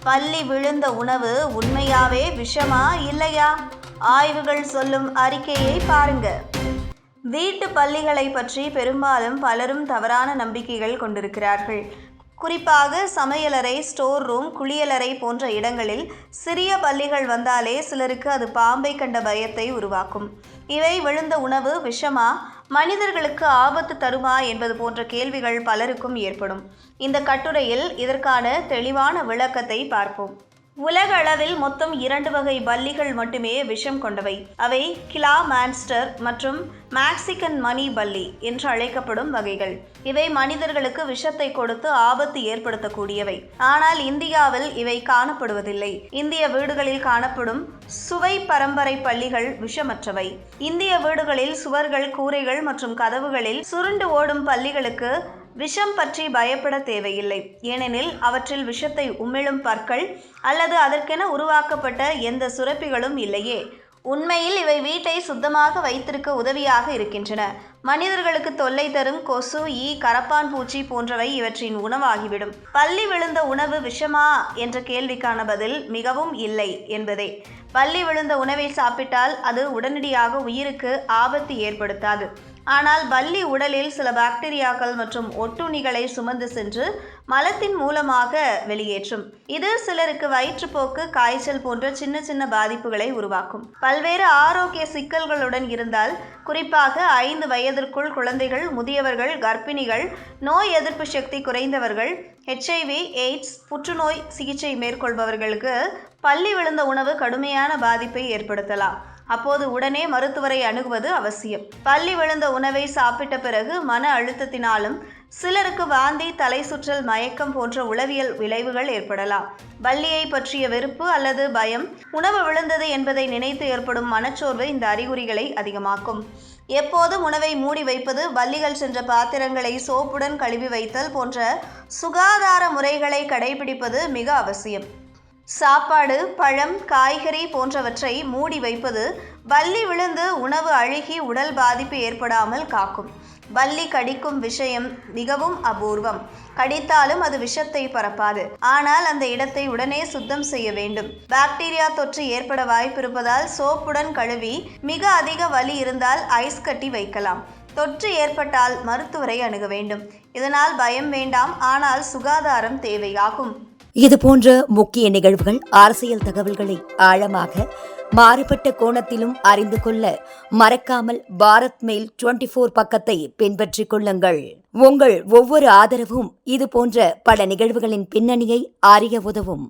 பல்லி விழுந்த உணவு உண்மையாவே விஷமா இல்லையா? ஆய்வுகள் சொல்லும் அறிக்கையை பாருங்க. வீட்டு பல்லிகளை பற்றி பெரும்பாலும் பலரும் தவறான நம்பிக்கைகள் கொண்டிருக்கிறார்கள். குறிப்பாக சமையலறை, ஸ்டோர் ரூம், குளியலறை போன்ற இடங்களில் சிறிய பல்லிகள் வந்தாலே சிலருக்கு அது பாம்பை கண்ட பயத்தை உருவாக்கும். இவை விழுந்த உணவு விஷமா, மனிதர்களுக்கு ஆபத்து தருமா என்பது போன்ற கேள்விகள் பலருக்கும் ஏற்படும். இந்த கட்டுரையில் இதற்கான தெளிவான விளக்கத்தை பார்ப்போம். உலக அளவில் மொத்தம் 2 வகை பல்லிகள் மட்டுமே விஷம் கொண்டவை. அவை கிலா மான்ஸ்டர் மற்றும் மேக்சிகன் மணி பல்லி என்று அழைக்கப்படும் வகைகள். இவை மனிதர்களுக்கு விஷத்தை கொடுத்து ஆபத்து ஏற்படுத்தக்கூடியவை. ஆனால் இந்தியாவில் இவை காணப்படுவதில்லை. இந்திய வீடுகளில் காணப்படும் சுவை பரம்பரை பல்லிகள் விஷமற்றவை. இந்திய வீடுகளில் சுவர்கள், கூரைகள் மற்றும் கதவுகளில் சுருண்டு ஓடும் பல்லிகளுக்கு விஷம் பற்றி பயப்பட தேவையில்லை. ஏனெனில் அவற்றில் விஷத்தை உமிழும் பற்கள் அல்லது அதற்கென உருவாக்கப்பட்ட எந்த சுரப்பிகளும் இல்லையே. உண்மையில் இவை வீட்டை சுத்தமாக வைத்திருக்க உதவியாக இருக்கின்றன. மனிதர்களுக்கு தொல்லை தரும் கொசு, ஈ, கரப்பான் பூச்சி போன்றவை இவற்றின் உணவாகிவிடும். பல்லி விழுந்த உணவு விஷமா என்ற கேள்விக்கான பதில் மிகவும் இல்லை என்பதே. பல்லி விழுந்த உணவை சாப்பிட்டால் அது உடனடியாக உயிருக்கு ஆபத்து ஏற்படுத்தாது. ஆனால் பல்லி உடலில் சில பாக்டீரியாக்கள் மற்றும் ஒட்டுண்ணிகளை சுமந்து சென்று மலத்தின் மூலமாக வெளியேற்றும். இது சிலருக்கு வயிற்றுப்போக்கு, காய்ச்சல் போன்ற சின்ன சின்ன பாதிப்புகளை உருவாக்கும். பல்வேறு ஆரோக்கிய சிக்கல்களுடன் இருந்தால், குறிப்பாக 5 வயதிற்குள் குழந்தைகள், முதியவர்கள், கர்ப்பிணிகள், நோய் எதிர்ப்பு சக்தி குறைந்தவர்கள், HIV, எய்ட்ஸ், புற்றுநோய் சிகிச்சை மேற்கொள்பவர்களுக்கு பல்லி விழுந்த உணவு கடுமையான பாதிப்பை ஏற்படுத்தலாம். அப்போது உடனே மருத்துவரை அணுகுவது அவசியம். பல்லி விழுந்த உணவை சாப்பிட்ட பிறகு மன அழுத்தத்தினாலும் சிலருக்கு வாந்தி, தலை சுற்றல், மயக்கம் போன்ற உளவியல் விளைவுகள் ஏற்படலாம். பல்லியை பற்றிய வெறுப்பு அல்லது பயம், உணவு விழுந்தது என்பதை நினைத்து ஏற்படும் மனச்சோர்வு இந்த அறிகுறிகளை அதிகமாக்கும். எப்போதும் உணவை மூடி வைப்பது, பல்லிகள் சென்ற பாத்திரங்களை சோப்புடன் கழுவி வைத்தல் போன்ற சுகாதார முறைகளை கடைபிடிப்பது மிக அவசியம். சாப்பாடு, பழம், காய்கறி போன்றவற்றை மூடி வைப்பது பல்லி விழுந்து உணவு அழுகி உடல் பாதிப்பு ஏற்படாமல் காக்கும். பல்லி கடிக்கும் விஷயம் மிகவும் அபூர்வம். கடித்தாலும் அது விஷத்தை பரப்பாது. ஆனால் அந்த இடத்தை உடனே சுத்தம் செய்ய வேண்டும். பாக்டீரியா தொற்று ஏற்பட வாய்ப்பிருப்பதால் சோப்புடன் கழுவி, மிக அதிக வலி இருந்தால் ஐஸ் கட்டி வைக்கலாம். தொற்று ஏற்பட்டால் மருத்துவரை அணுக வேண்டும். இதனால் பயம் வேண்டாம், ஆனால் சுகாதாரம் தேவையாகும். இதுபோன்ற முக்கிய நிகழ்வுகள், அரசியல் தகவல்களை ஆழமாக, மாறுபட்ட கோணத்திலும் அறிந்து கொள்ள மறக்காமல் பாரத் மெயில் 24 பக்கத்தை பின்பற்றிக் கொள்ளுங்கள். உங்கள் ஒவ்வொரு ஆதரவும் இதுபோன்ற பல நிகழ்வுகளின் பின்னணியை அறிய உதவும்.